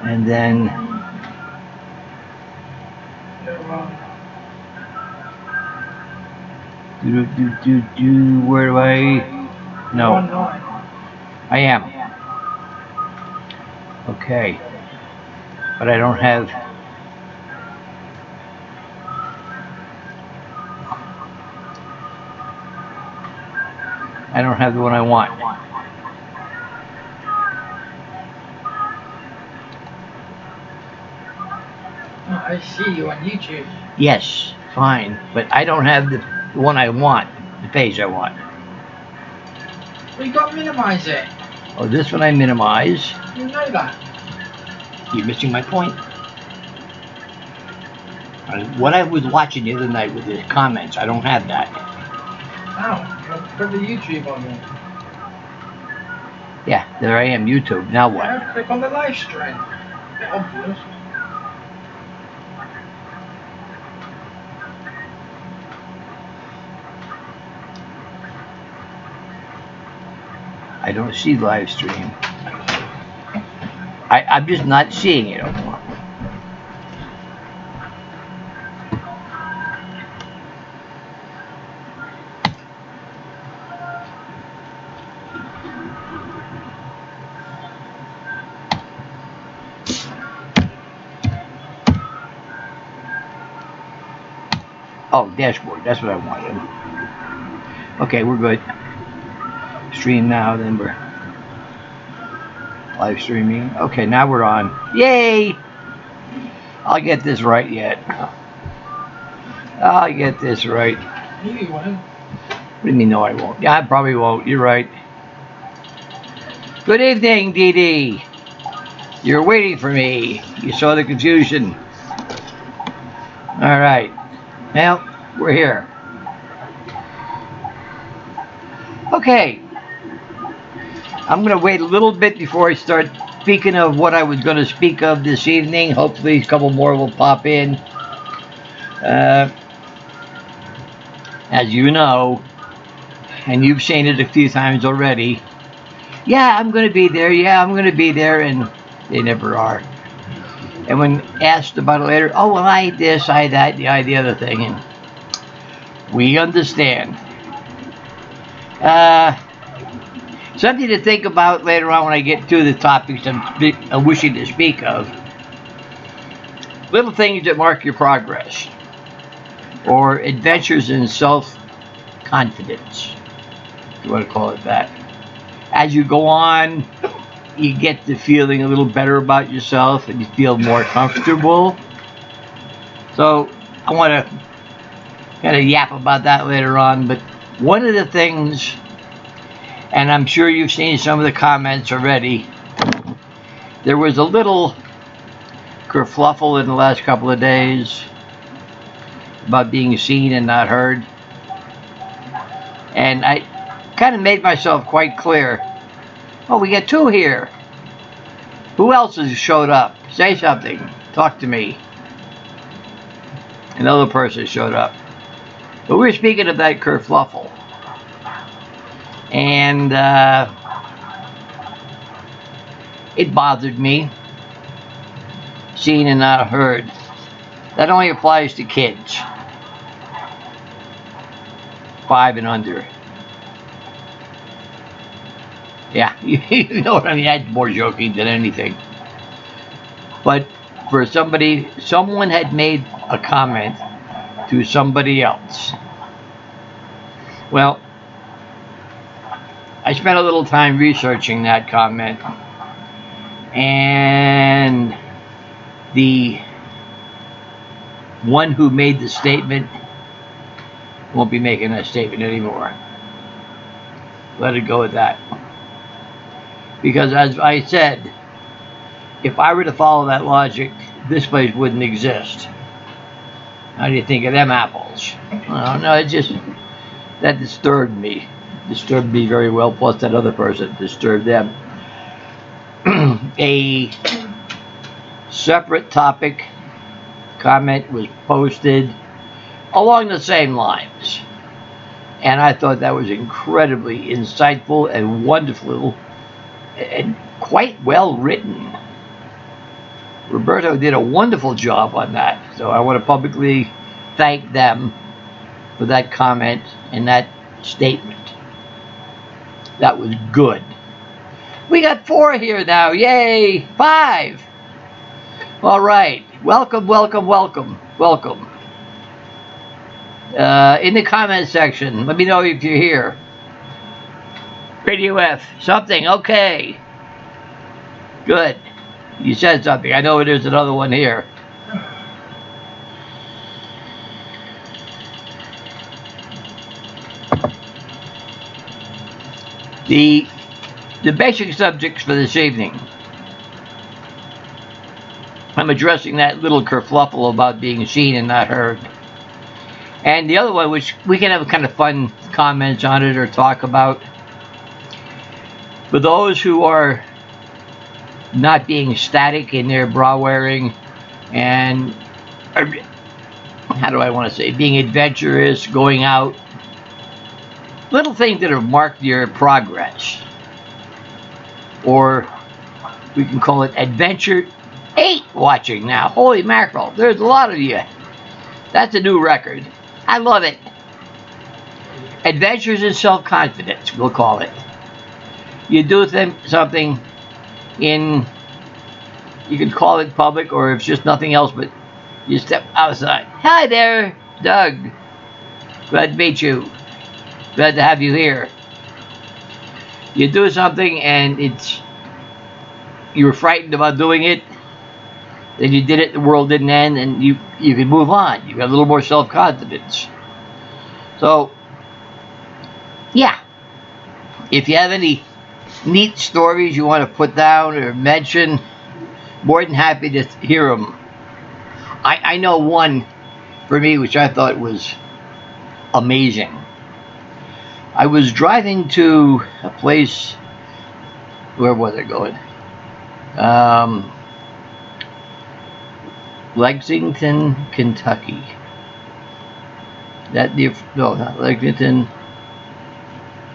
And then where do I? No, I am. Okay, but I don't have. I don't have the one I want. Oh, I see you on YouTube. Yes, fine, but I don't have the one I want, the page I want. Well, you got to minimize it. Oh, this one I minimize. You know that. You're missing my point. What I was watching the other night with the comments, I don't have that. Oh, put the YouTube on there. Yeah, there I am, YouTube. Now what? Yeah, click on the live stream. Bit obvious. I don't see live stream. I'm just not seeing it anymore. Oh, dashboard. That's what I wanted. Okay, we're good. Stream now, then we're live streaming. Okay, now we're on. Yay! I'll get this right yet. I'll get this right. You won't. What do you mean, no, I won't? Yeah, I probably won't. You're right. Good evening, Dee Dee. You're waiting for me. You saw the confusion. All right. Well, we're here. Okay. I'm going to wait a little bit before I start speaking of what I was going to speak of this evening. Hopefully, a couple more will pop in. As you know, and you've seen it a few times already, yeah, I'm going to be there. Yeah, I'm going to be there. And they never are. And when asked about it later, oh, well, I this, I that, I the other thing. And we understand. Something to think about later on when I get to the topics I'm wishing to speak of. Little things that mark your progress, or adventures in self-confidence, if you want to call it that. As you go on, you get to feeling a little better about yourself and you feel more comfortable. So I want to kind of yap about that later on, but one of the things, and I'm sure you've seen some of the comments already, there was a little kerfluffle in the last couple of days about being seen and not heard. And I kind of made myself quite clear. Oh, we got two here. Who else has showed up? Say something. Talk to me. Another person showed up. But we were speaking of that kerfluffle. And it bothered me. Seen and not heard. That only applies to kids. 5 and under. Yeah, you know what I mean? That's more joking than anything. But for someone had made a comment to somebody else. Well, I spent a little time researching that comment, and the one who made the statement won't be making that statement anymore. Let it go at that. Because as I said, if I were to follow that logic, this place wouldn't exist. How do you think of them apples? No, it just, that disturbed me. Disturbed me very well, plus that other person disturbed them. A separate topic comment was posted along the same lines. And I thought that was incredibly insightful and wonderful and quite well written. Roberto did a wonderful job on that. So I want to publicly thank them for that comment and that statement. That was good. We got 4 here now. Yay! 5. All right. Welcome, welcome, welcome, welcome. In the comment section, let me know if you're here. Radio F, something, okay. Good. You said something. I know there's another one here. The basic subjects for this evening. I'm addressing that little kerfluffle about being seen and not heard. And the other one, which we can have kind of fun comments on it or talk about. For those who are not being static in their bra wearing and, how do I want to say, being adventurous, going out. Little things that have marked your progress. Or we can call it Adventure 8 watching now. Holy mackerel, there's a lot of you. That's a new record. I love it. Adventures in self-confidence, we'll call it. You do something in, you can call it public, or if it's just nothing else, but you step outside. Hi there, Doug. Glad to meet you. Glad to have you here. You do something and you were frightened about doing it, then you did it, the world didn't end, and you can move on. You got a little more self-confidence. So, yeah. If you have any neat stories you want to put down or mention, more than happy to hear them. I know one for me which I thought was amazing. I was driving to a place, where was I going? Lexington, Kentucky. No, not Lexington.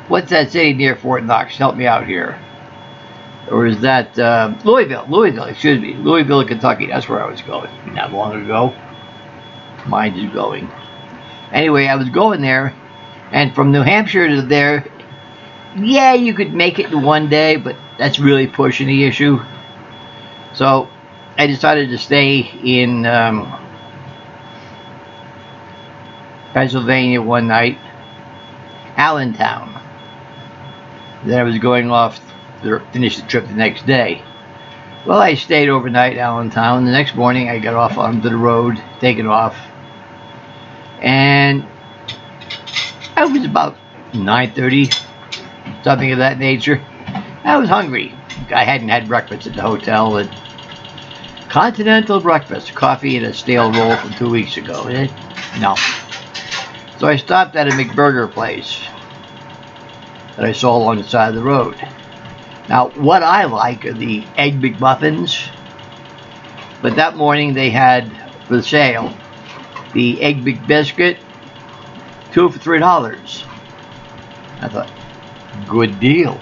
What's that city near Fort Knox? Help me out here. Or is that Louisville, excuse me. Louisville, Kentucky. That's where I was going. Not long ago. Mind is going. Anyway, I was going there, and from New Hampshire to there, yeah, you could make it in one day, but that's really pushing the issue. So I decided to stay in Pennsylvania one night, Allentown. Then I was going off to finish the trip the next day. Well, I stayed overnight in Allentown. The next morning I got off onto the road, taking off. And I was about 9:30, something of that nature. I was hungry. I hadn't had breakfast at the hotel. And continental breakfast, coffee and a stale roll from 2 weeks ago. No. So I stopped at a McBurger place that I saw along the side of the road. Now, what I like are the Egg McMuffins, but that morning they had for sale the Egg McBiscuit, 2 for $3. I thought, good deal.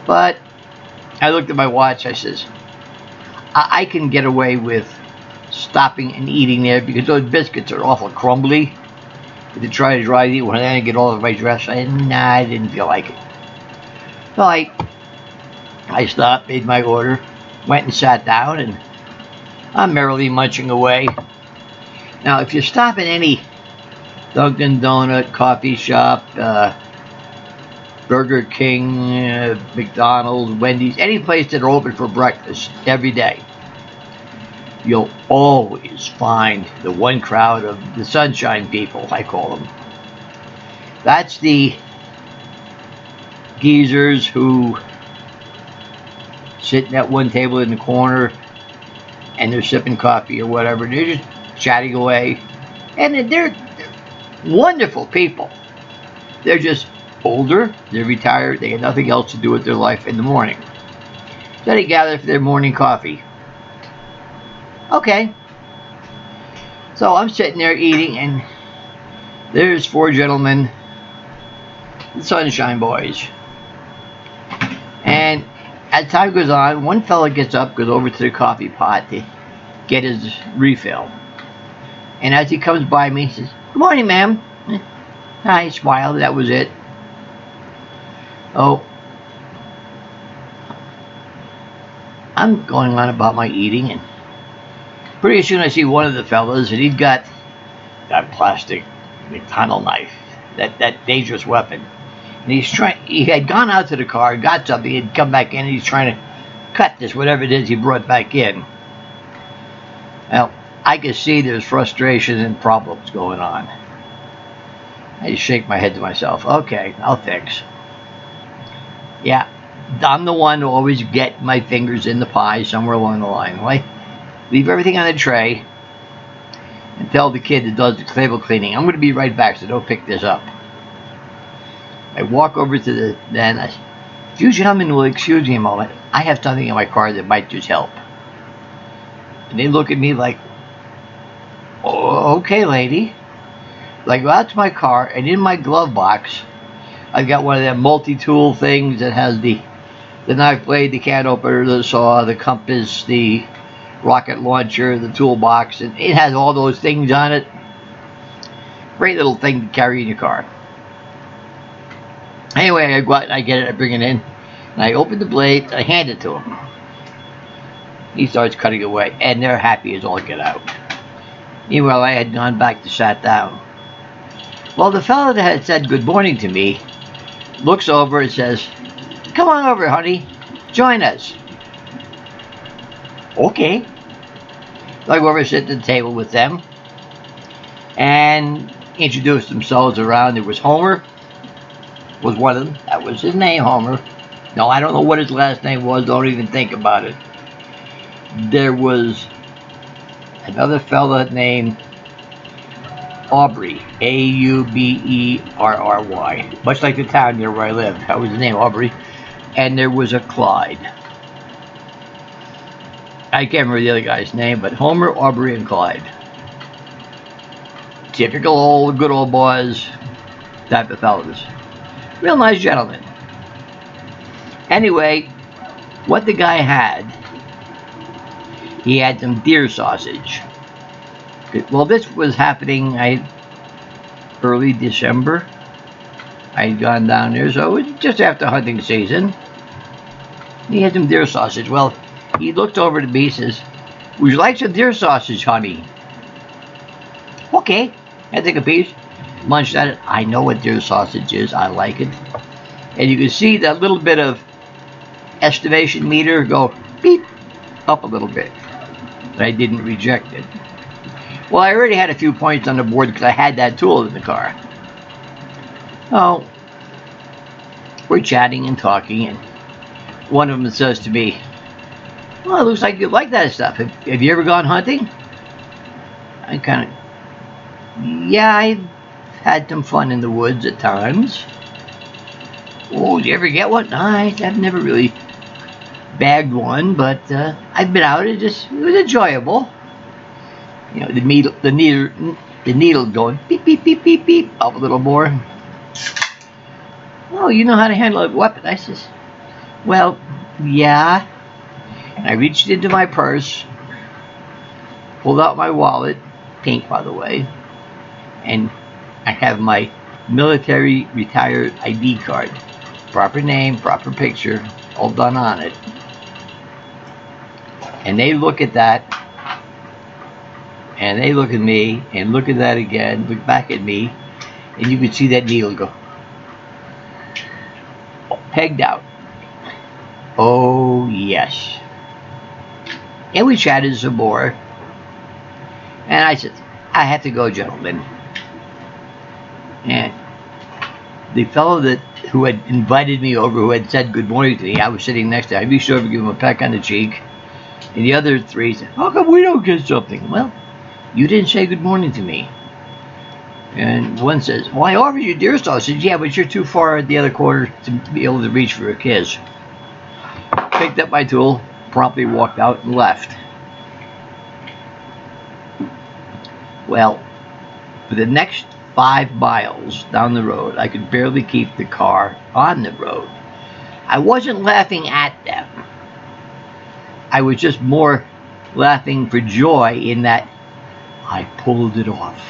But I looked at my watch. I says, I can get away with stopping and eating there because those biscuits are awful crumbly. If you try to dry eat one, then I get all over my dress. I didn't feel like it. So I stopped, made my order, went and sat down, and I'm merrily munching away. Now, if you stop at any Dunkin' Donut, coffee shop, Burger King, McDonald's, Wendy's, any place that are open for breakfast every day, you'll always find the one crowd of the sunshine people, I call them. That's the geezers who sit at one table in the corner and they're sipping coffee or whatever. They're just chatting away. And they're wonderful people. They're just older, they're retired, they have nothing else to do with their life in the morning. So they gather for their morning coffee. Okay. So I'm sitting there eating, and there's 4 gentlemen, the Sunshine Boys. And as time goes on, one fella gets up, goes over to the coffee pot to get his refill. And as he comes by me, he says, "Good morning, ma'am." I smiled, that was it. Oh, I'm going on about my eating, and pretty soon I see one of the fellas, and he'd got that plastic McDonald knife, that dangerous weapon. And he had gone out to the car, got something, he'd come back in, and he's trying to cut this, whatever it is he brought back in. Well, I could see there's frustration and problems going on. I just shake my head to myself. Okay, I'll fix. Yeah, I'm the one who always get my fingers in the pie somewhere along the line. Well, I leave everything on the tray and tell the kid that does the table cleaning, I'm going to be right back, so don't pick this up. I walk over to the den. If you gentlemen will excuse me a moment, I have something in my car that might just help. And they look at me like, oh, okay, lady. I go out to my car, and in my glove box, I've got one of them multi-tool things that has the knife blade, the can opener, the saw, the compass, the rocket launcher, the toolbox, and it has all those things on it. Great little thing to carry in your car. Anyway, I go out and I get it, I bring it in, and I open the blade, I hand it to him. He starts cutting away, and they're happy as all get out. Meanwhile, I had gone back to sat down. Well, the fellow that had said good morning to me looks over and says, "Come on over, honey. Join us." Okay. So I go over and sit at the table with them and introduced themselves around. There was Homer, was one of them. That was his name, Homer. No, I don't know what his last name was. Don't even think about it. There was another fella named Aubrey, Auberry, much like the town near where I live. That was the name, Aubrey. And there was a Clyde. I can't remember the other guy's name, but Homer, Aubrey, and Clyde. Typical good old boys type of fellas. Real nice gentlemen. Anyway, what the guy had, he had some deer sausage. Well, this was happening early December. I had gone down there, so it was just after hunting season. He had some deer sausage. Well, he looked over to me and says, "Would you like some deer sausage, honey?" Okay. I take a piece, munched at it. I know what deer sausage is. I like it. And you can see that little bit of estimation meter go beep up a little bit. But I didn't reject it. Well, I already had a few points on the board because I had that tool in the car. Oh, we're chatting and talking, and one of them says to me, "Well, it looks like you like that stuff. Have you ever gone hunting?" I kind of, yeah, I've had some fun in the woods at times. Oh, did you ever get one? I've never really bagged one, but I've been out. It was enjoyable. You know, the needle going beep, beep, beep, beep, beep, up a little more. "Oh, you know how to handle a weapon?" I says, "Well, yeah." And I reached into my purse, pulled out my wallet, pink by the way, and I have my military retired ID card. Proper name, proper picture, all done on it. And they look at that, and they look at me, and look at that again, look back at me, and you can see that needle go pegged out. Oh, yes. And we chatted some more. And I said, "I have to go, gentlemen." And the fellow who had invited me over, who had said good morning to me, I was sitting next to him. I reached over to give him a peck on the cheek. And the other three said, "How come we don't get something?" "Well, you didn't say good morning to me." And one says, "Well, I offered you deer sausage." "Yeah, but you're too far at the other corner to be able to reach for a kiss." Picked up my tool, promptly walked out and left. Well, for the next 5 miles down the road, I could barely keep the car on the road. I wasn't laughing at them. I was just more laughing for joy in that I pulled it off.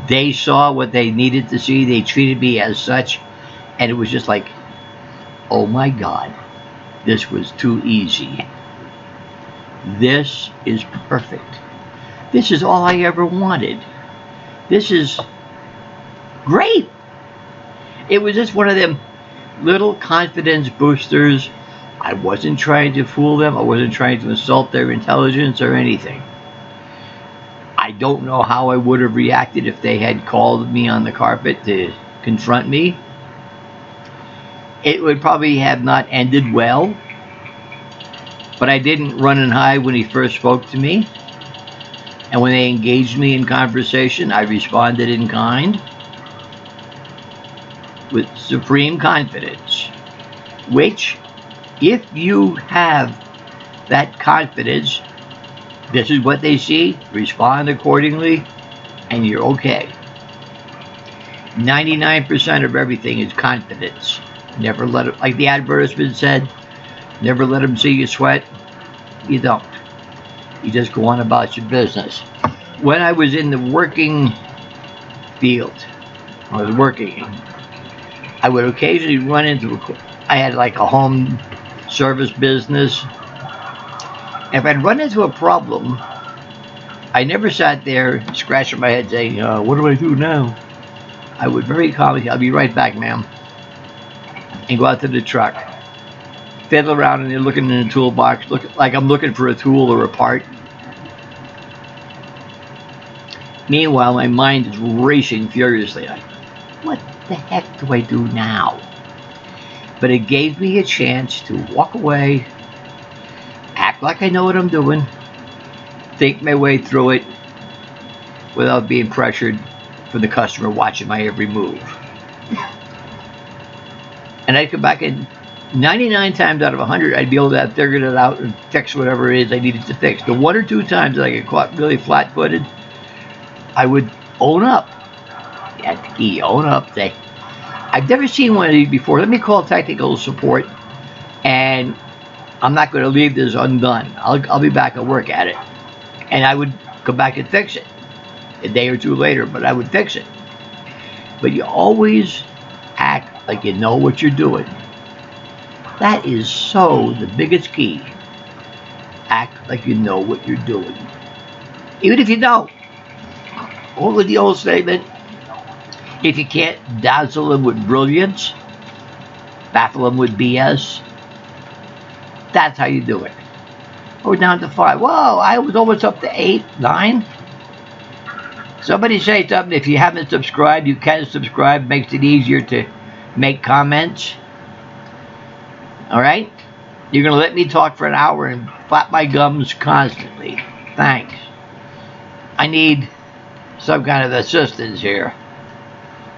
They saw what they needed to see. They treated me as such. And it was just like, oh my God, this was too easy. This is perfect. This is all I ever wanted. This is great. It was just one of them little confidence boosters. I wasn't trying to fool them. I wasn't trying to insult their intelligence or anything. I don't know how I would have reacted if they had called me on the carpet to confront me. It would probably have not ended well. But I didn't run and hide when he first spoke to me. And when they engaged me in conversation, I responded in kind with supreme confidence. Which, if you have that confidence, this is what they see, respond accordingly, and you're okay. 99% of everything is confidence. Never let it, like the advertisement said, never let them see you sweat. You don't. You just go on about your business. When I was in the working field, I would occasionally run into I had like a home service business. If I'd run into a problem, I never sat there scratching my head saying, what do I do now? I would very calmly, I'll be right back, ma'am, and go out to the truck, fiddle around and they're looking in the toolbox, look like I'm looking for a tool or a part. Meanwhile, my mind is racing furiously. Like, what the heck do I do now? But it gave me a chance to walk away, act like I know what I'm doing, think my way through it without being pressured from the customer watching my every move. And I'd come back and 99 times out of 100, I'd be able to have figured it out and fix whatever it is I needed to fix. The 1 or 2 times that I get caught really flat-footed, I would own up. That's the key, own up. Say, I've never seen one of these before. Let me call technical support, and I'm not going to leave this undone. I'll be back and work at it. And I would come back and fix it a day or two later, but I would fix it. But you always act like you know what you're doing. That is so the biggest key. Act like you know what you're doing. Even if you don't. What was the old statement? If you can't dazzle them with brilliance, baffle them with BS, that's how you do it. We're down to 5. Whoa, I was almost up to 8, 9. Somebody say something. If you haven't subscribed, you can subscribe. Makes it easier to make comments. All right? You're going to let me talk for an hour and flap my gums constantly. Thanks. I need some kind of assistance here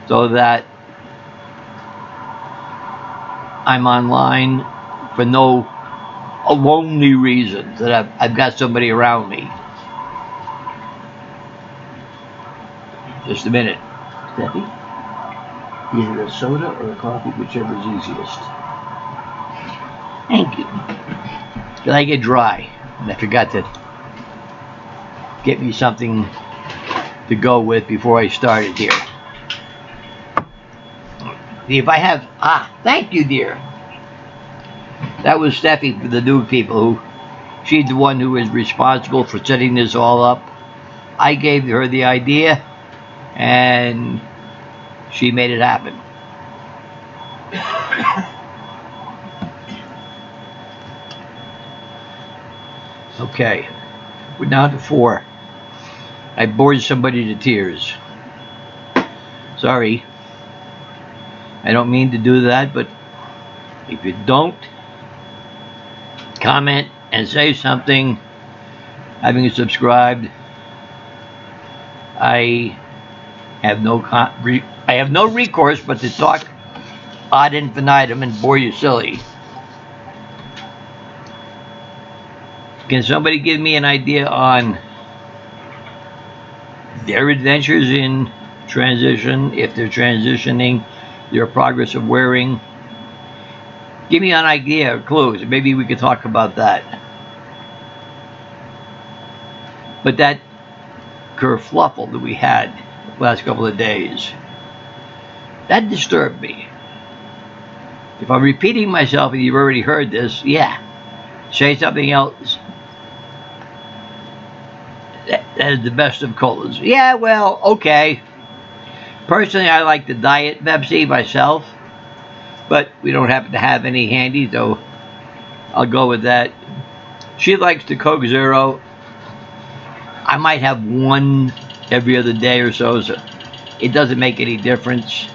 so that I'm online for no lonely reason, that I've got somebody around me. Just a minute. Steffi? Either a soda or a coffee, whichever's easiest. Thank you. Did I get dry? And I forgot to get me something to go with before I started here. If I have, thank you, dear. That was Steffi for the new people who, she's the one who is responsible for setting this all up. I gave her the idea and she made it happen. Okay, we're down to 4. I bored somebody to tears. Sorry. I don't mean to do that, but if you don't comment and say something, having subscribed, I have no recourse but to talk ad infinitum and bore you silly. Can somebody give me an idea on their adventures in transition, if they're transitioning, your progress of wearing? Give me an idea or clues. Maybe we could talk about that. But that kerfluffle that we had the last couple of days, that disturbed me. If I'm repeating myself and you've already heard this, yeah, say something else. That is the best of colas. Yeah, well, okay. Personally, I like the Diet Pepsi myself, but we don't happen to have any handy, so I'll go with that. She likes the Coke Zero. I might have one every other day or so it doesn't make any difference.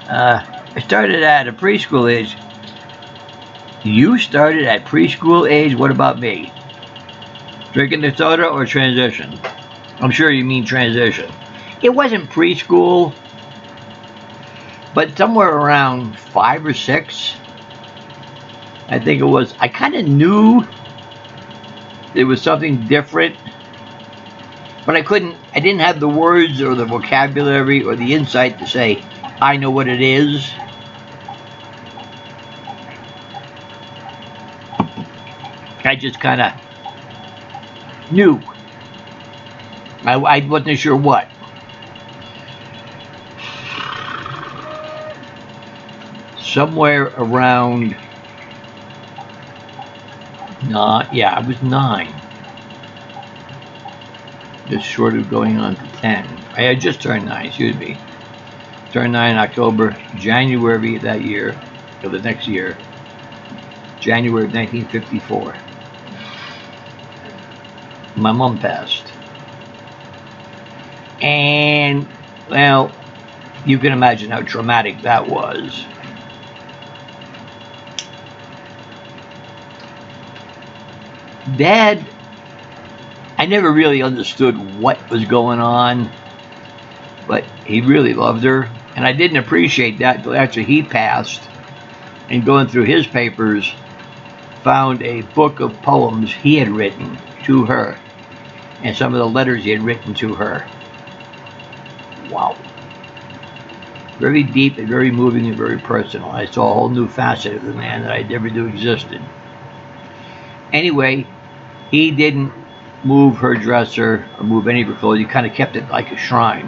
I started at a preschool age. You started at preschool age? What about me? Drinking the soda or transition? I'm sure you mean transition. It wasn't preschool, but somewhere around 5 or 6, I think it was. I kind of knew there was something different, but I didn't have the words or the vocabulary or the insight to say, I know what it is. I just kind of knew. I wasn't sure what. Somewhere around, I was 9. Just short of going on to 10. I had just turned 9, excuse me. Turned 9 in October, January that year, of the next year, January of 1954. My mom passed. And, well, you can imagine how traumatic that was. Dad, I never really understood what was going on, but he really loved her. And I didn't appreciate that until actually he passed. And going through his papers, found a book of poems he had written to her. And some of the letters he had written to her. Wow. Very deep and very moving and very personal. I saw a whole new facet of the man that I never knew existed. Anyway, he didn't move her dresser or move any of her clothes. He kind of kept it like a shrine,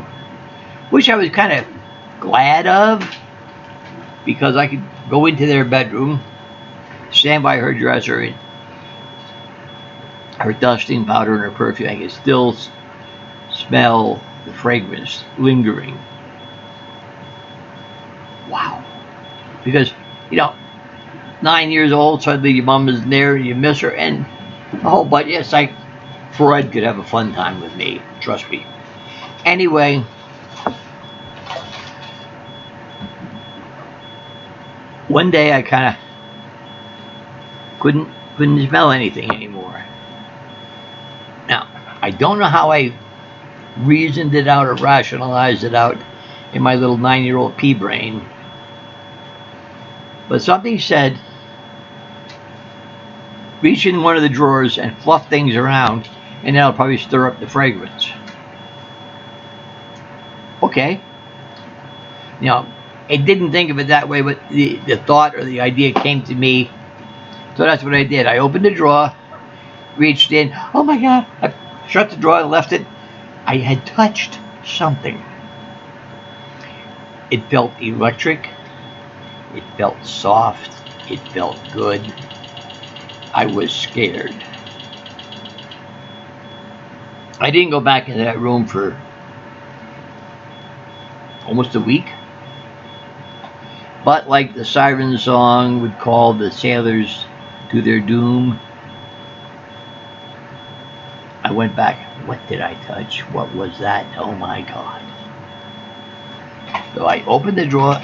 which I was kind of glad of, because I could go into their bedroom, stand by her dresser, and her dusting powder and her perfume. I could still smell the fragrance lingering. Wow. Because, 9 years old, suddenly your mom is there and you miss her, and but yes, Freud could have a fun time with me, trust me. Anyway, one day I kind of couldn't smell anything anymore. Now, I don't know how I reasoned it out or rationalized it out in my little 9-year-old pea brain, but something said, reach in one of the drawers and fluff things around, and that'll probably stir up the fragrance. Okay. I didn't think of it that way, but the thought or the idea came to me. So that's what I did. I opened the drawer, reached in. Oh my God. I shut the drawer and left it. I had touched something. It felt electric. It felt soft. It felt good. I was scared. I didn't go back into that room for almost a week. But like the siren song would call the sailors to their doom, I went back. What did I touch? What was that? Oh my God. So I opened the drawer,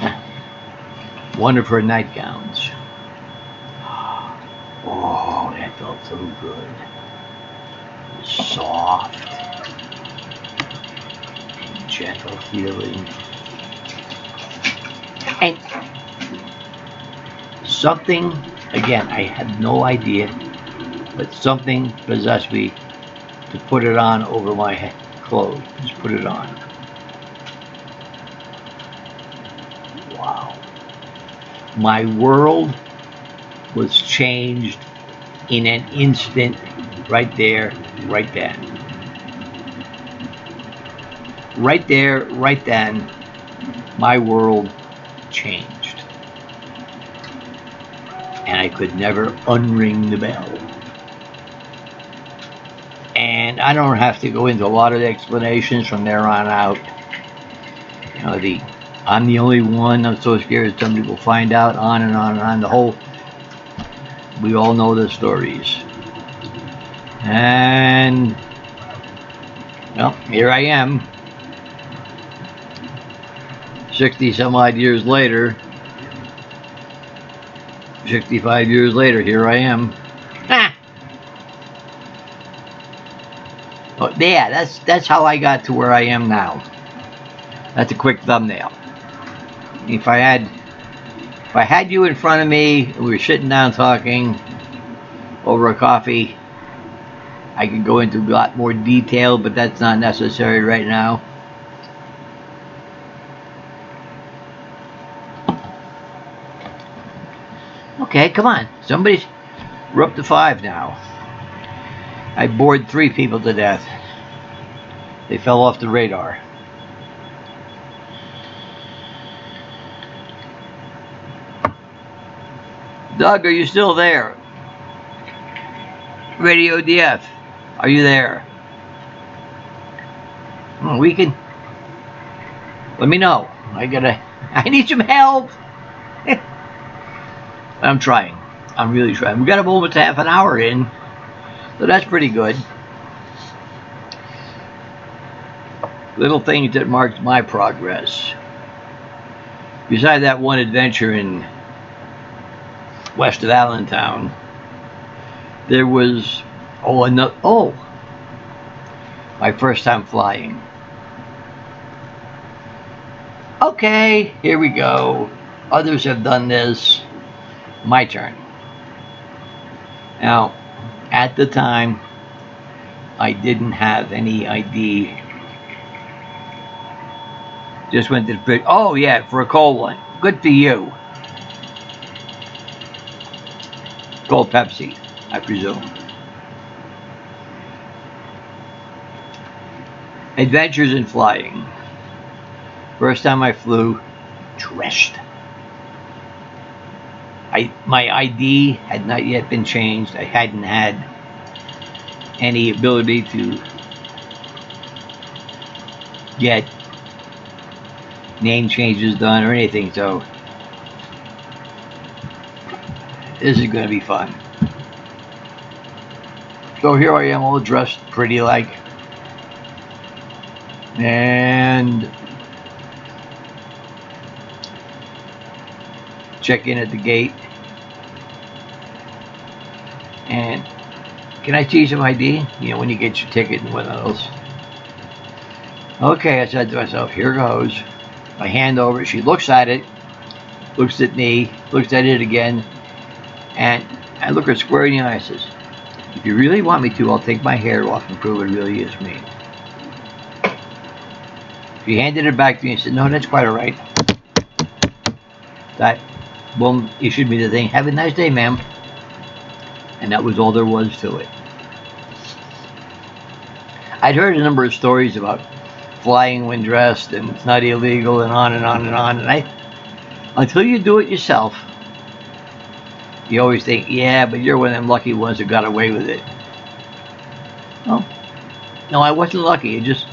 one of her nightgowns. Oh, that felt so good. It was soft, gentle feeling. And something, again, I had no idea, but something possessed me to put it on over my clothes. Just put it on. My world was changed in an instant, right there, right then. Right there, right then, my world changed. And I could never unring the bell. And I don't have to go into a lot of explanations from there on out. You know, I'm the only one. I'm so scared somebody will find out. On and on and on. The whole. We all know the stories. And well, here I am. 60 some odd years later. 65 years later, here I am. Oh, yeah, that's how I got to where I am now. That's a quick thumbnail. If I had you in front of me, and we were sitting down talking over a coffee, I could go into a lot more detail, but that's not necessary right now. Okay, come on. We're up to 5 now. I bored 3 people to death. They fell off the radar. Doug, are you still there? Radio DF, are you there? We can. Let me know. I need some help. I'm trying. I'm really trying. We got a moment to half an hour in, so that's pretty good. Little things that marked my progress. Besides that one adventure in west of Allentown, there was my first time flying. Okay, here we go. Others have done this. My turn. Now, at the time, I didn't have any ID. Just went to the bridge. Oh, yeah, for a cold one. Good for you. Cold Pepsi, I presume. Adventures in flying. First time I flew, dressed. My ID had not yet been changed. I hadn't had any ability to get name changes done or anything, so this is going to be fun. So here I am, all dressed pretty like, and check in at the gate. And can I see some ID? You know, when you get your ticket and what else. Okay, I said to myself, here goes. I hand over it. She looks at it, looks at me, looks at it again, and I look her square in the eye and says, if you really want me to, I'll take my hair off and prove it really is me. She handed it back to me and said, no, that's quite all right. That woman issued me the thing. Have a nice day, ma'am. And that was all there was to it. I'd heard a number of stories about flying when dressed and it's not illegal and on and on and on. And until you do it yourself, you always think, yeah, but you're one of them lucky ones who got away with it. Well, no, I wasn't lucky. I just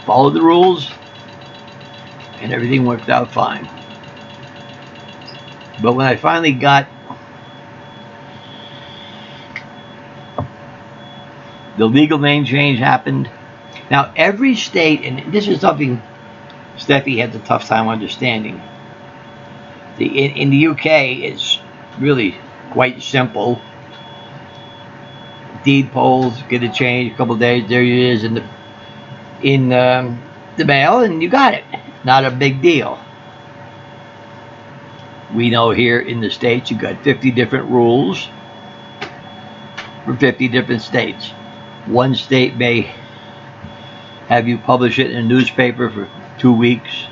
followed the rules and everything worked out fine. But when I finally got the legal name change happened. Now, every state, and this is something Steffi had a tough time understanding. In the UK, it's really quite simple. Deed polls get a change, a couple of days, there it is in the mail, and you got it. Not a big deal. We know here in the States, you got 50 different rules for 50 different states. One state may have you publish it in a newspaper for 2 weeks.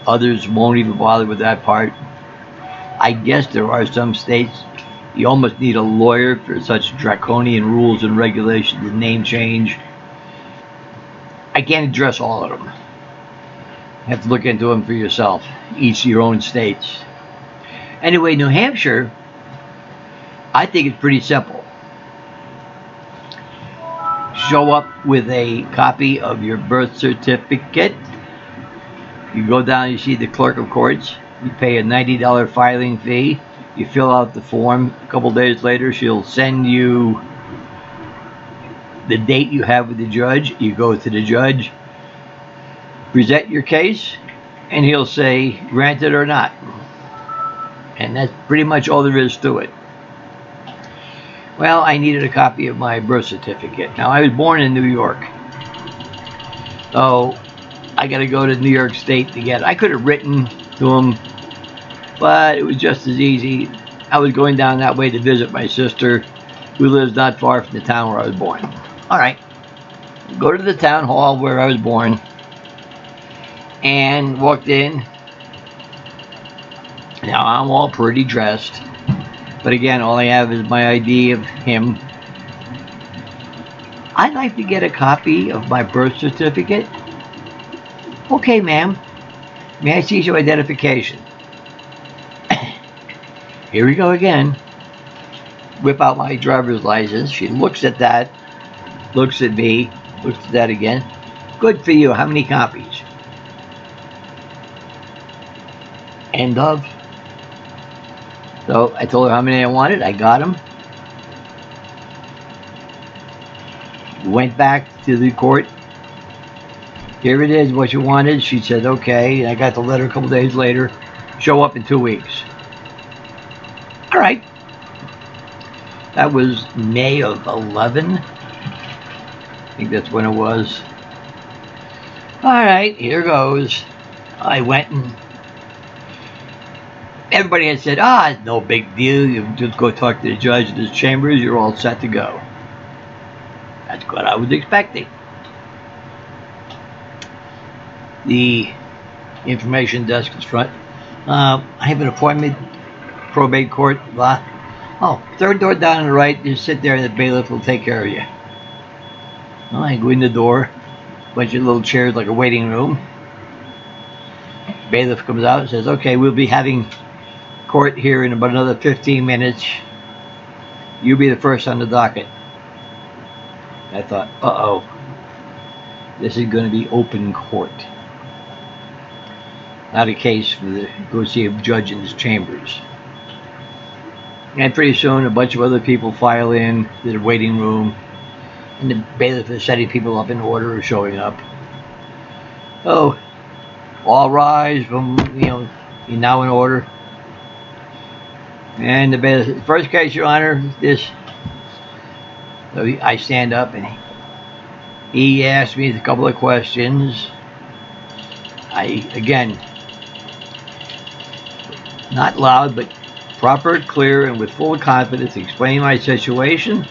Others won't even bother with that part. I guess there are some states you almost need a lawyer for such draconian rules and regulations and name change. I can't address all of them. You have to look into them for yourself, each your own states. Anyway, New Hampshire, I think it's pretty simple. Show up with a copy of your birth certificate. You go down, you see the clerk of courts. You pay a $90 filing fee. You fill out the form. A couple days later, she'll send you the date you have with the judge. You go to the judge, present your case, and he'll say granted or not. And that's pretty much all there is to it. Well, I needed a copy of my birth certificate. Now, I was born in New York, so I got to go to New York State to get it. I could have written to them, but it was just as easy. I was going down that way to visit my sister, who lives not far from the town where I was born. All right, go to the town hall where I was born, and walked in. Now, I'm all pretty dressed, but again, all I have is my ID of him. I'd like to get a copy of my birth certificate. Okay, ma'am. May I see your identification? Here we go again. Whip out my driver's license. She looks at that, looks at me, looks at that again. Good for you. How many copies? End of. So I told her how many I wanted. I got them. Went back to the court. Here it is, what you wanted. She said, okay. I got the letter a couple days later. Show up in 2 weeks. All right. That was May of 11. I think that's when it was. All right, here goes. I went and everybody had said, it's no big deal. You just go talk to the judge in his chambers. You're all set to go. That's what I was expecting. The information desk is front. I have an appointment, probate court, blah. Oh, third door down on the right. Just sit there and the bailiff will take care of you. Well, I go in the door. Bunch of little chairs like a waiting room. Bailiff comes out and says, okay, we'll be having court here in about another 15 minutes. You'll be the first on the docket. I thought, uh-oh. This is going to be open court. Not a case for the go see a judge in his chambers. And pretty soon a bunch of other people file in to the waiting room, and the bailiff is setting people up in order or showing up. Oh, all rise from, you're now in order. And the bailiff, first case, Your Honor, this. So I stand up and he asked me a couple of questions. I, again, not loud, but proper, clear, and with full confidence, explain my situation.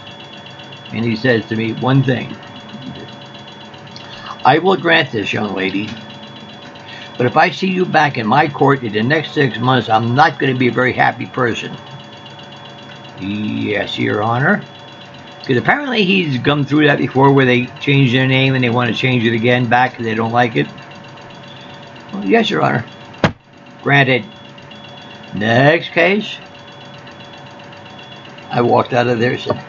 And he says to me one thing. I will grant this, young lady, but if I see you back in my court in the next 6 months, I'm not going to be a very happy person. Yes, Your Honor. Because apparently he's come through that before where they change their name and they want to change it again back because they don't like it. Well, yes, Your Honor. Granted. Next case. I walked out of there and said,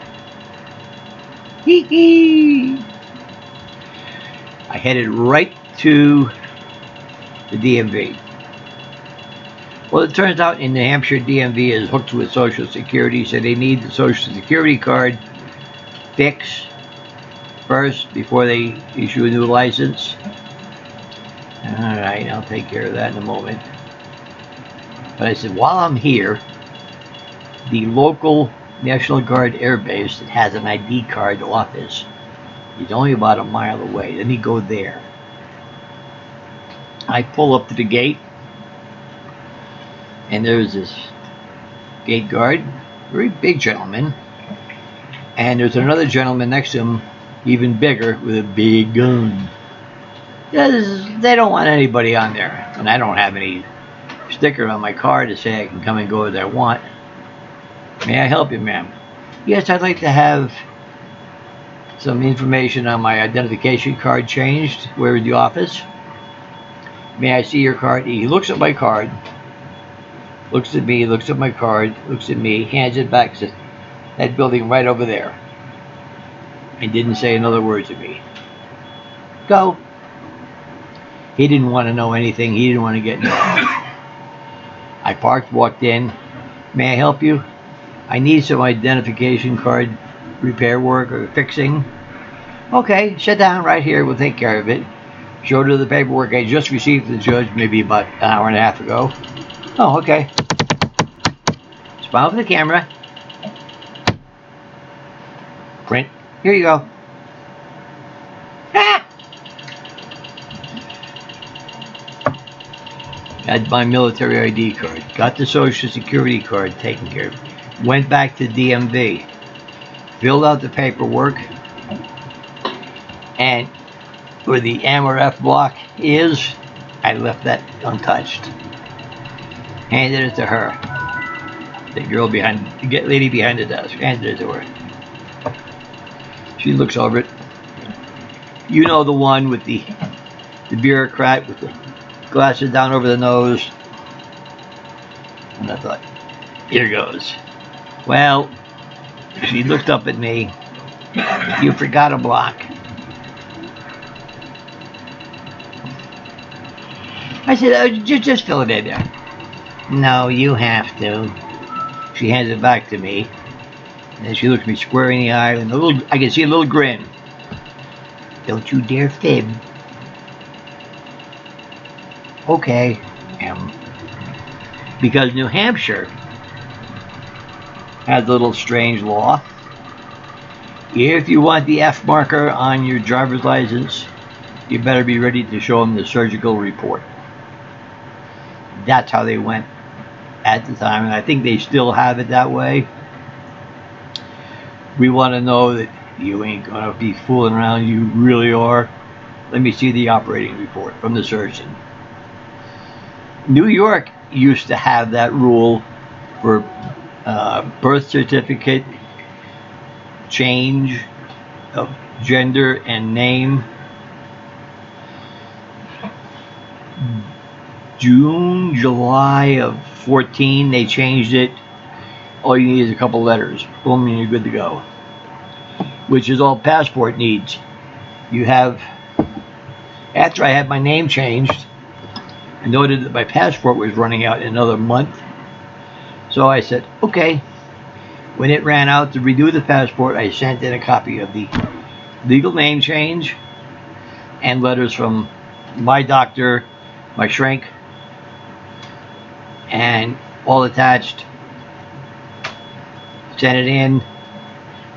hee hee. I headed right to the DMV. Well, it turns out in New Hampshire, DMV is hooked with Social Security, so they need the Social Security card fixed first before they issue a new license. All right, I'll take care of that in a moment. But I said, while I'm here, the local National Guard Air Base that has an ID card office is only about a mile away. Let me go there. I pull up to the gate, and there's this gate guard, very big gentleman, and there's another gentleman next to him, even bigger, with a big gun. They don't want anybody on there, and I don't have any sticker on my car to say I can come and go as I want. May I help you, ma'am? Yes, I'd like to have some information on my identification card changed. Where is the office? May I see your card? He looks at my card, looks at me, looks at my card, looks at me, hands it back, says, that building right over there. And didn't say another word to me. Go. He didn't want to know anything. He didn't want to get involved. I parked, walked in. May I help you? I need some identification card repair work or fixing. Okay, sit down right here. We'll take care of it. Showed her the paperwork I just received from the judge maybe about an hour and a half ago. Oh, okay. Smile for the camera. Print. Here you go. Ah! Had my military ID card. Got the Social Security card taken care of. Went back to DMV. Filled out the paperwork. And where the M or F block is, I left that untouched. Handed it to her. The girl behind, the lady behind the desk. Handed it to her. She looks over it. You know the one with the bureaucrat with the glasses down over the nose. And I thought, here goes. Well, she looked up at me. You forgot a block. I said, oh, just fill it in there. No, you have to. She hands it back to me. And then she looks me square in the eye, and I can see a little grin. Don't you dare fib. Okay, because New Hampshire has a little strange law. If you want the F marker on your driver's license, you better be ready to show them the surgical report. That's how they went at the time, and I think they still have it that way. We want to know that you ain't gonna be fooling around. You really are. Let me see the operating report from the surgeon. New York used to have that rule for birth certificate change of gender and name. June, July of 14, they changed it. All you need is a couple letters. Boom, and you're good to go. Which is all passport needs. You have, after I had my name changed, I noted that my passport was running out in another month. So I said, okay. When it ran out to redo the passport, I sent in a copy of the legal name change and letters from my doctor, my shrink, and all attached. Sent it in.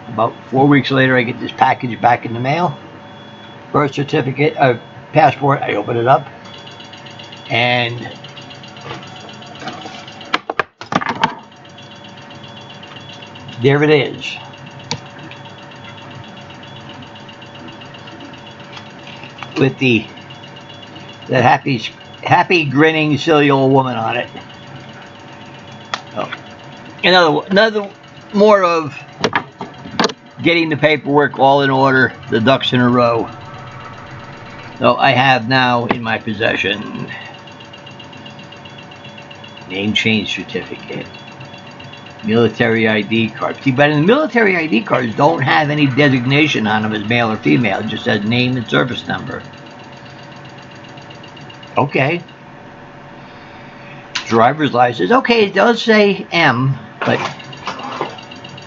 About 4 weeks later, I get this package back in the mail. Birth certificate, passport. I open it up, and there it is. With that happy grinning silly old woman on it. Oh. Another more of getting the paperwork all in order, the ducks in a row. So I have now in my possession name change certificate, military ID card. See, but in the military ID cards don't have any designation on them as male or female. It just says name and service number. Okay. Driver's license. Okay, it does say M, but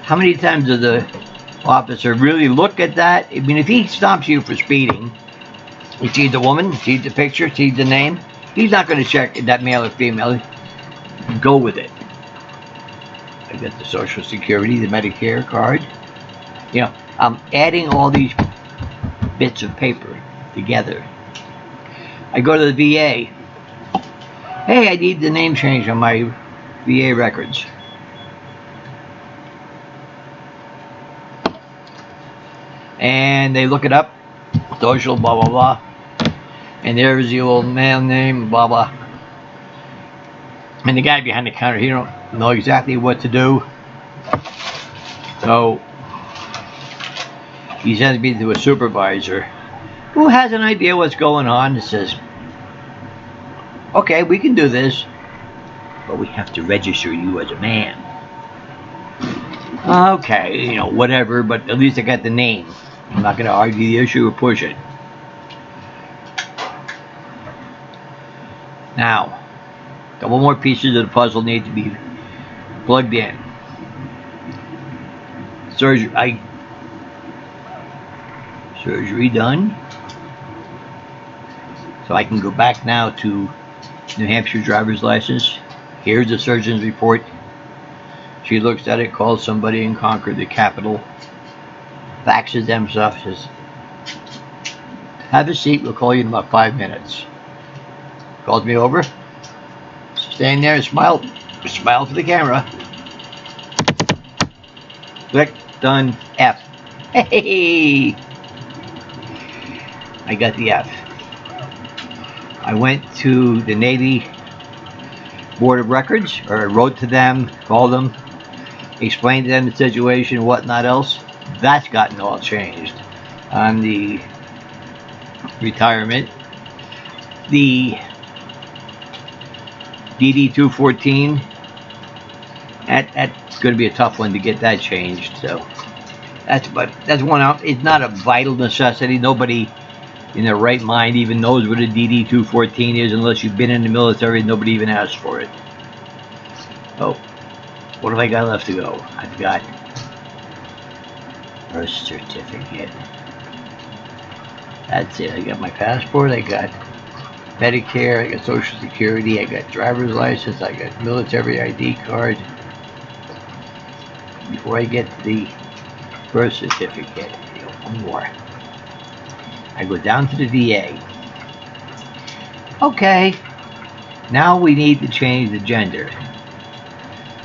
how many times does the officer really look at that? I mean, if he stops you for speeding, he sees the woman, sees the picture, sees the name, he's not going to check that male or female. Go with it. I got the Social Security, the Medicare card. You know, I'm adding all these bits of paper together. I go to the VA. Hey, I need the name change on my VA records. And they look it up. Social, blah, blah, blah. And there's the old man name, blah, blah. And the guy behind the counter, he don't know exactly what to do. So he sends me to a supervisor who has an idea what's going on and says, okay, we can do this, but we have to register you as a man. Okay, whatever, but at least I got the name. I'm not going to argue the issue or push it. Now, a couple more pieces of the puzzle need to be plugged in. Surgery done. So I can go back now to New Hampshire driver's license. Here's the surgeon's report. She looks at it, calls somebody in Concord, the capital, faxes them stuff, says, have a seat, we'll call you in about 5 minutes. Calls me over, stand there and smile to the camera. Click, done, F. Hey! I got the F. I went to the Navy Board of Records, or wrote to them, called them, explained to them the situation, whatnot else. That's gotten all changed on the retirement. The DD-214, that's going to be a tough one to get that changed. So that's one out. It's not a vital necessity. Nobody in their right mind even knows what a DD-214 is unless you've been in the military. Nobody even asks for it. Oh, what have I got left to go? I've got birth certificate. That's it. I got my passport. I got Medicare. I got Social Security. I got driver's license. I got military ID card. Before I get to the birth certificate, one more. I go down to the VA. Okay, now we need to change the gender.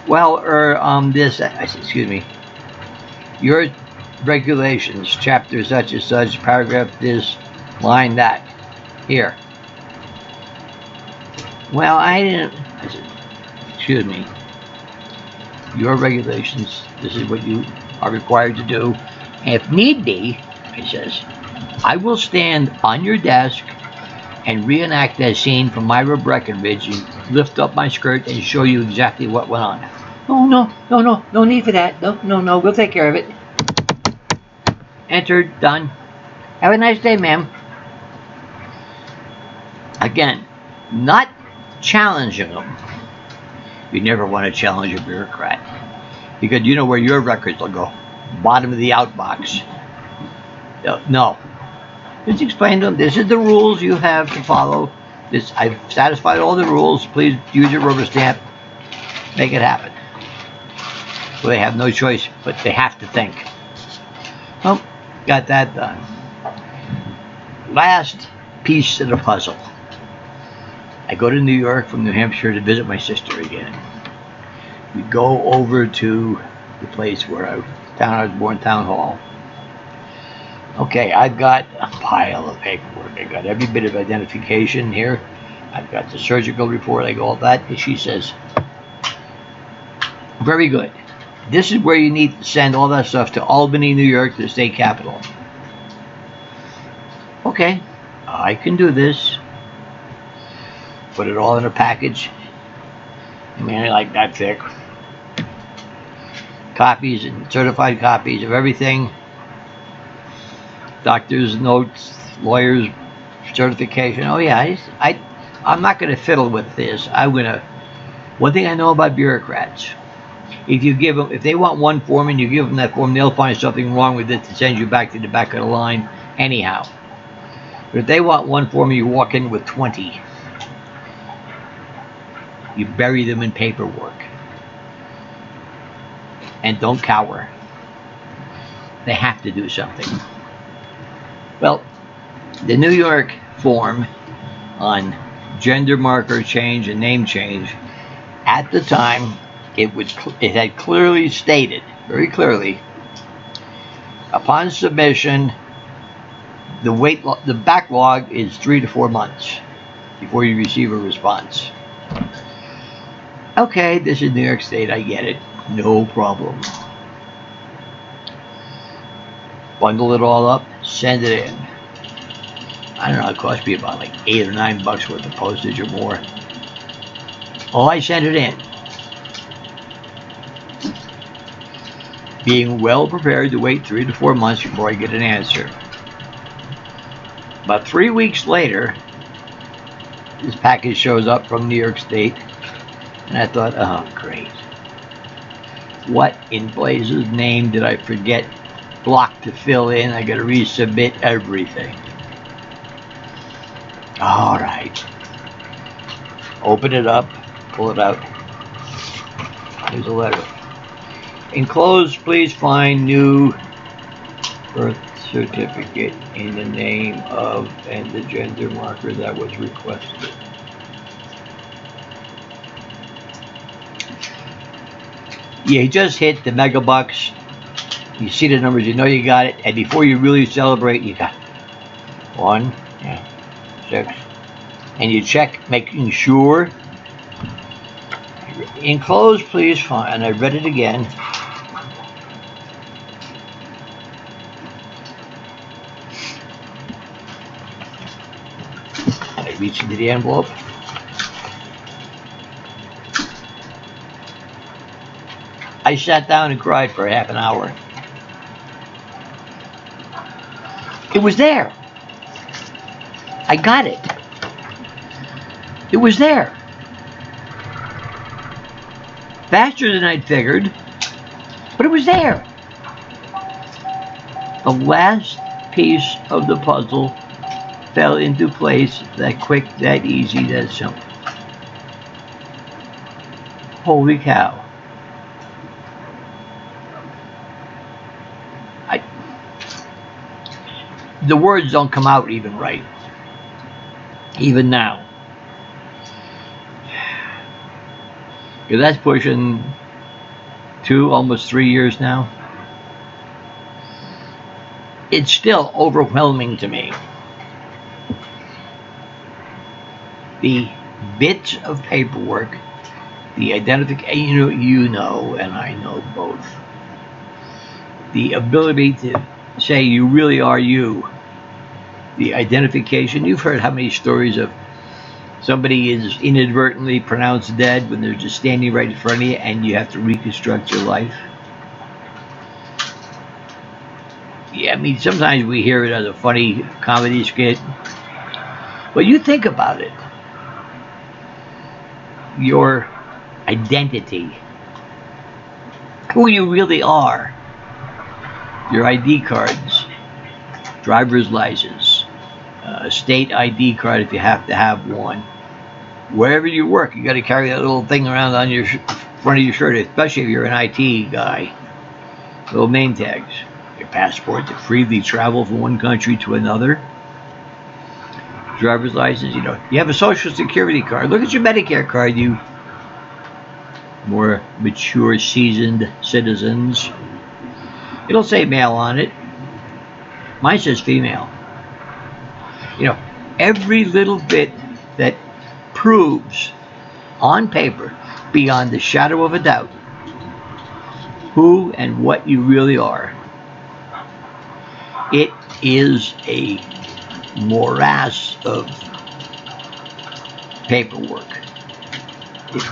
Well, excuse me, your regulations, chapter such and such, paragraph this, line that, here. Well, I said, excuse me, your regulations, this is what you are required to do. And if need be, he says, I will stand on your desk and reenact that scene from Myra Breckenridge and lift up my skirt and show you exactly what went on. Oh, no need for that. No, we'll take care of it. Entered, done. Have a nice day, ma'am. Again, not challenging them. You never want to challenge a bureaucrat because you know where your records will go. Bottom of the outbox. No. Just explain to them, this is the rules you have to follow. I've satisfied all the rules. Please use your rubber stamp. Make it happen. Well, they have no choice, but they have to think. Well, got that done. Last piece of the puzzle. I go to New York from New Hampshire to visit my sister again. We go over to the place where I was born, Town Hall. Okay, I've got a pile of paperwork. I got every bit of identification here. I've got the surgical report. I got all that. And she says, very good. This is where you need to send all that stuff to Albany, New York, the state capital. Okay, I can do this. Put it all in a package. I mean, like that thick. Copies and certified copies of everything. Doctor's notes, lawyers' certification. Oh yeah, I'm not going to fiddle with this. One thing I know about bureaucrats, if they want one form and you give them that form, they'll find something wrong with it to send you back to the back of the line anyhow. But if they want one form and you walk in with 20, you bury them in paperwork. And don't cower. They have to do something. Well, the New York form on gender marker change and name change, at the time, it had clearly stated, very clearly, upon submission, the backlog is 3 to 4 months before you receive a response. Okay, this is New York State. I get it. No problem. Bundle it all up, send it in. I don't know, it cost me about like $8 or $9 worth of postage or more. Oh, I sent it in. Being well prepared to wait 3 to 4 months before I get an answer. About 3 weeks later, this package shows up from New York State, and I thought, oh, great. What in blazes name did I forget? Block to fill in. I got to resubmit everything. All right. Open it up. Pull it out. Here's a letter. Enclosed, please find new birth certificate in the name of and the gender marker that was requested. Yeah, you just hit the mega bucks. You see the numbers, you know you got it, and before you really celebrate, you got 1, 6, and you check, making sure. Enclosed, please find. And I read it again. I reached into the envelope. I sat down and cried for half an hour. It was there. I got it. It was there. Faster than I'd figured, but it was there. The last piece of the puzzle fell into place. That quick, that easy, that simple. Holy cow. The words don't come out even right. Even now. Because that's pushing 2, almost 3 years now. It's still overwhelming to me. The bits of paperwork, the identification, you know, and I know both. The ability to say you really are you. The identification. You've heard how many stories of somebody is inadvertently pronounced dead when they're just standing right in front of you and you have to reconstruct your life. Yeah, I mean, sometimes we hear it as a funny comedy skit. But you think about it. Your identity. Who you really are. Your ID cards. Driver's license. State ID card if you have to have one. Wherever you work, you got to carry that little thing around on your front of your shirt, especially if you're an IT guy. Little name tags. Your passport to freely travel from one country to another. Driver's license, you know. You have a social security card. Look at your Medicare card, you more mature, seasoned citizens. It'll say male on it. Mine says female. You know, every little bit that proves on paper, beyond the shadow of a doubt, who and what you really are. It is a morass of paperwork. It's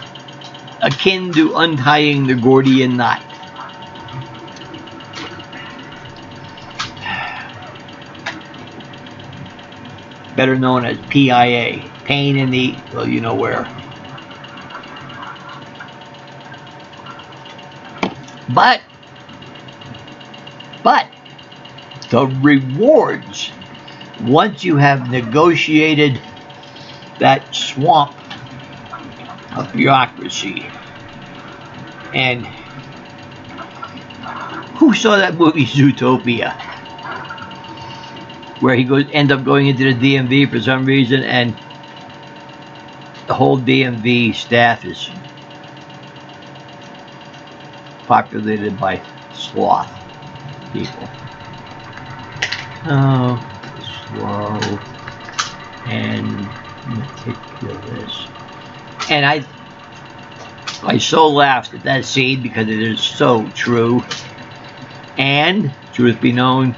akin to untying the Gordian knot. Better known as PIA, pain in the, well, you know where. But the rewards, once you have negotiated that swamp of bureaucracy, and who saw that movie Zootopia, where he end up going into the DMV for some reason, and the whole DMV staff is populated by sloth people. Oh, slow and meticulous. And I so laughed at that scene because it is so true. And, truth be known,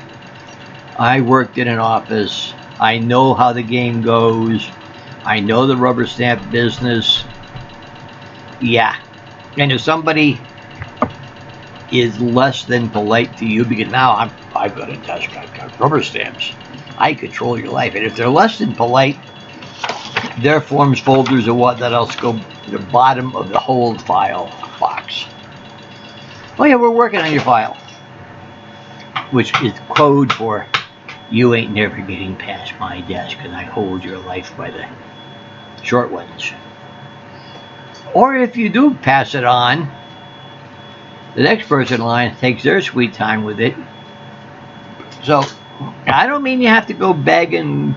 I worked in an office. I know how the game goes. I know the rubber stamp business. Yeah. And if somebody is less than polite to you, because now I've got a desk, I've got rubber stamps. I control your life. And if they're less than polite, their forms folders or whatnot else go to the bottom of the hold file box. Oh yeah, we're working on your file. Which is code for you ain't never getting past my desk and I hold your life by the short ones. Or if you do pass it on, the next person in line takes their sweet time with it. So, I don't mean you have to go beg and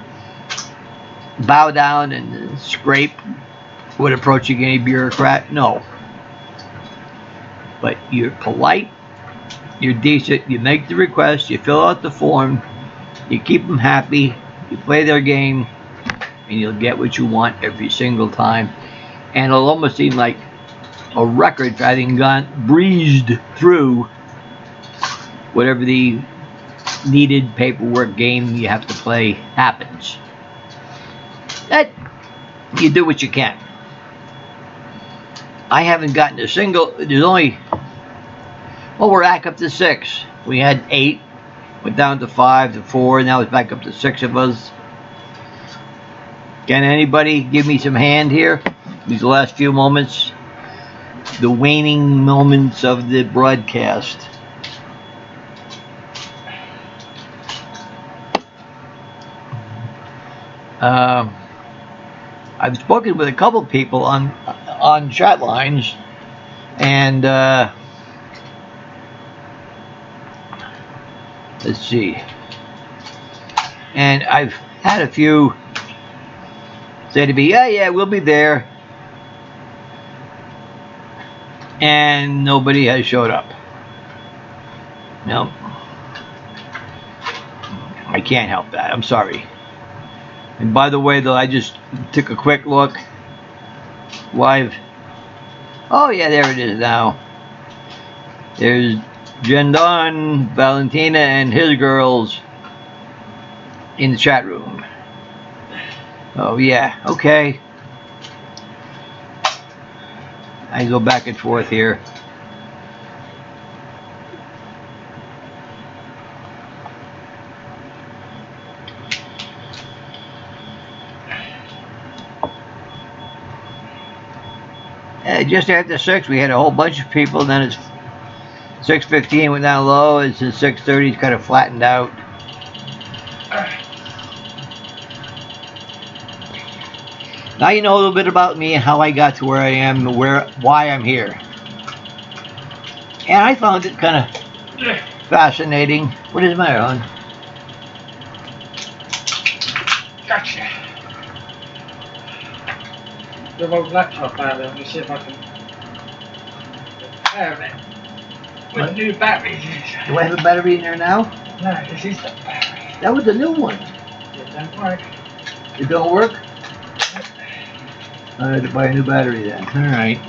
bow down and scrape when approaching any bureaucrat. No. But you're polite, you're decent, you make the request, you fill out the form, you keep them happy, you play their game, and you'll get what you want every single time. And it'll almost seem like a record for having breezed through whatever the needed paperwork game you have to play happens. That you do what you can. I haven't gotten a single. There's only. Well, we're back up to 6. We had 8, went down to 5 to 4. Now it's back up to 6 of us. Can anybody give me some hand here? These last few moments, the waning moments of the broadcast. I've spoken with a couple people on chat lines, and let's see. And I've had a few say to me, yeah, we'll be there. And nobody has showed up. No. I can't help that. I'm sorry. And by the way, though, I just took a quick look. Live. Oh, yeah, there it is now. There's Jendon, Valentina, and his girls in the chat room. Oh, yeah. Okay. I go back and forth here. Just after 6, we had a whole bunch of people. Then it's 6:15 went down low. It's 6:30. It's kind of flattened out. Now you know a little bit about me and how I got to where I am, why I'm here. And I found it kind of fascinating. What is the matter, hon? Gotcha. The old laptop out there. Let me see if I can have it. With new batteries. Do I have a battery in there now? No, this is the battery. That was the new one. It don't work. It don't work? I had to buy a new battery then. Alright.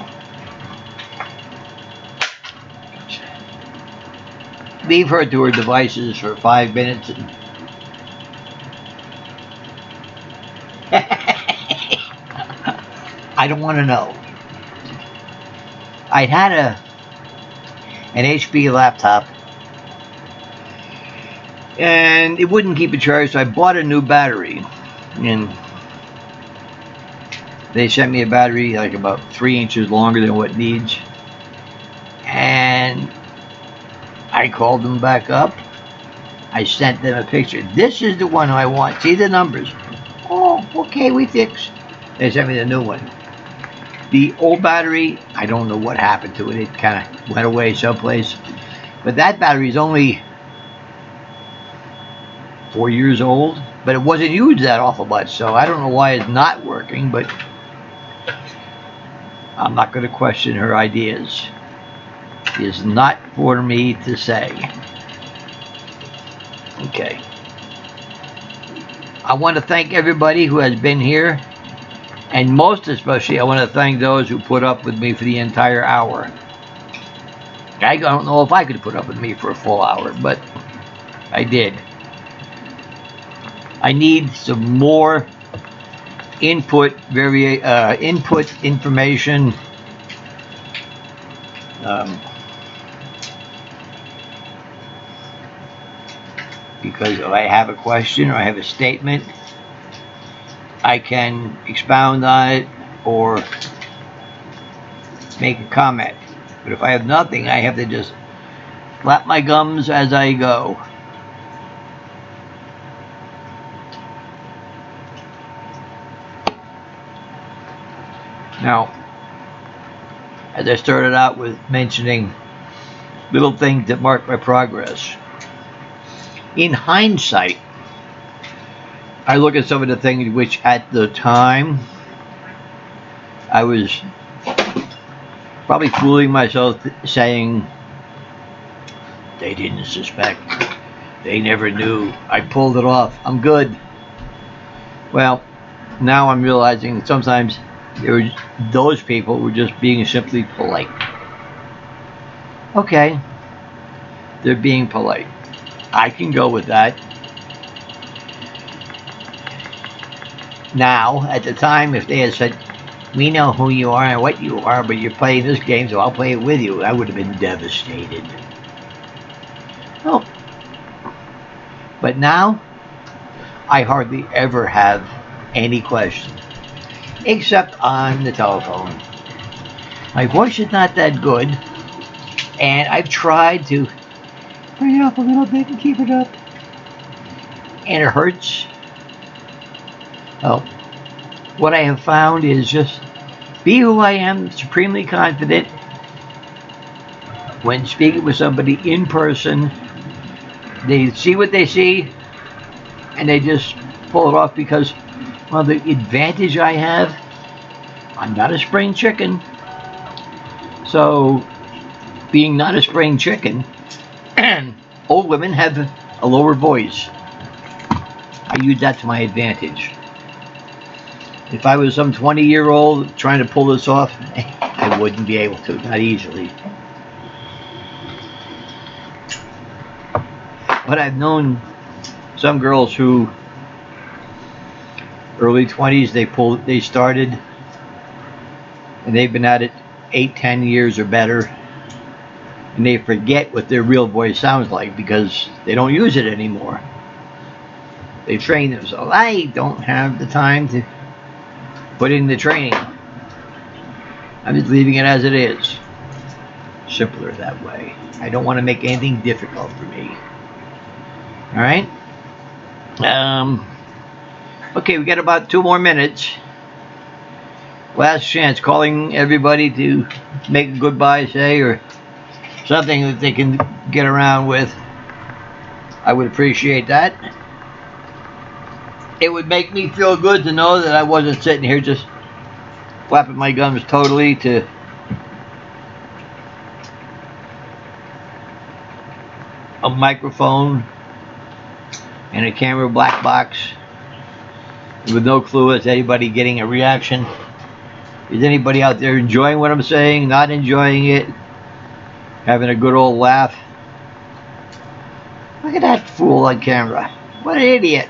Leave her to her devices for 5 minutes. And I don't want to know. I had an HP laptop, and it wouldn't keep it charged, so I bought a new battery. And they sent me a battery like about 3 inches longer than what it needs. And I called them back up. I sent them a picture. This is the one I want. See the numbers. Oh, okay, we fixed. They sent me the new one. The old battery, I don't know what happened to it. It kind of went away someplace. But that battery is only 4 years old. But it wasn't used that awful much. So I don't know why it's not working. But I'm not going to question her ideas. It is not for me to say. Okay. I want to thank everybody who has been here And most especially, I want to thank those who put up with me for the entire hour. I don't know if I could put up with me for a full hour, but I did. I need some more input, input information. Because if I have a question or I have a statement, I can expound on it or make a comment. But if I have nothing, I have to just flap my gums as I go. Now, as I started out with mentioning little things that mark my progress, in hindsight, I look at some of the things which at the time I was probably fooling myself saying they didn't suspect, they never knew, I pulled it off, I'm good. Well, now I'm realizing that sometimes those people were just being simply polite. Okay, they're being polite. I can go with that. Now, at the time, if they had said, we know who you are and what you are, but you're playing this game, so I'll play it with you, I would have been devastated. Oh. But now, I hardly ever have any questions, except on the telephone. My voice is not that good, and I've tried to bring it up a little bit and keep it up, and it hurts. Oh, what I have found is just be who I am, supremely confident. When speaking with somebody in person, they see what they see, and they just pull it off because, well, the advantage I have, I'm not a spring chicken. So, being not a spring chicken, old women have a lower voice. I use that to my advantage. If I was some 20-year-old trying to pull this off, I wouldn't be able to, not easily. But I've known some girls who, early 20s, they started, and they've been at it 8-10 years or better, and they forget what their real voice sounds like because they don't use it anymore. They train themselves. I don't have the time to put in the training. I'm just leaving it as it is. Simpler that way. I don't want to make anything difficult for me. All right. Okay, we got about 2 more minutes. Last chance, calling everybody to make a goodbye, say, or something that they can get around with. I would appreciate that. It would make me feel good to know that I wasn't sitting here just flapping my gums totally to a microphone and a camera black box with no clue as to anybody getting a reaction. Is anybody out there enjoying what I'm saying, not enjoying it, having a good old laugh? Look at that fool on camera. What an idiot.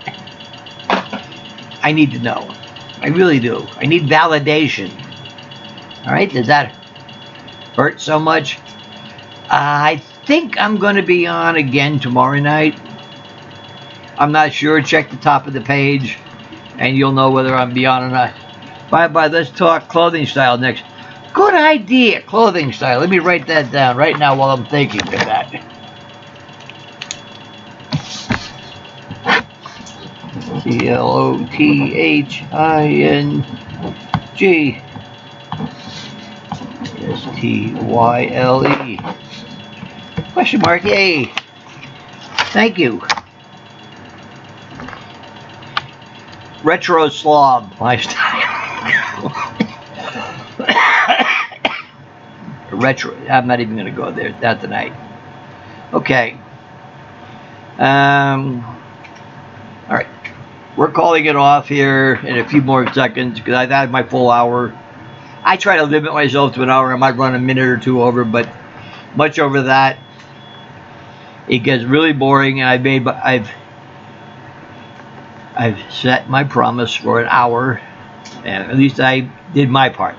I need to know. I really do. I need validation. All right, does that hurt so much? I think I'm going to be on again tomorrow night. I'm not sure. Check the top of the page, and you'll know whether I'm be on or not. Bye-bye. Let's talk clothing style next. Good idea, clothing style. Let me write that down right now while I'm thinking of that. CLOTHING Question mark, yay. Thank you. Retro slob lifestyle. Retro. I'm not even going to go there. Not tonight. Okay. All right. we're calling it off here in a few more seconds because I've had my full hour. I try to limit myself to an hour. I might run a minute or two over, but much over that, it gets really boring. And I've set my promise for an hour, and at least I did my part.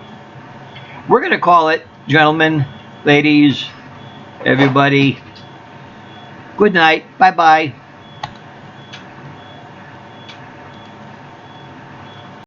We're gonna call it, gentlemen, ladies, everybody. Good night. Bye bye.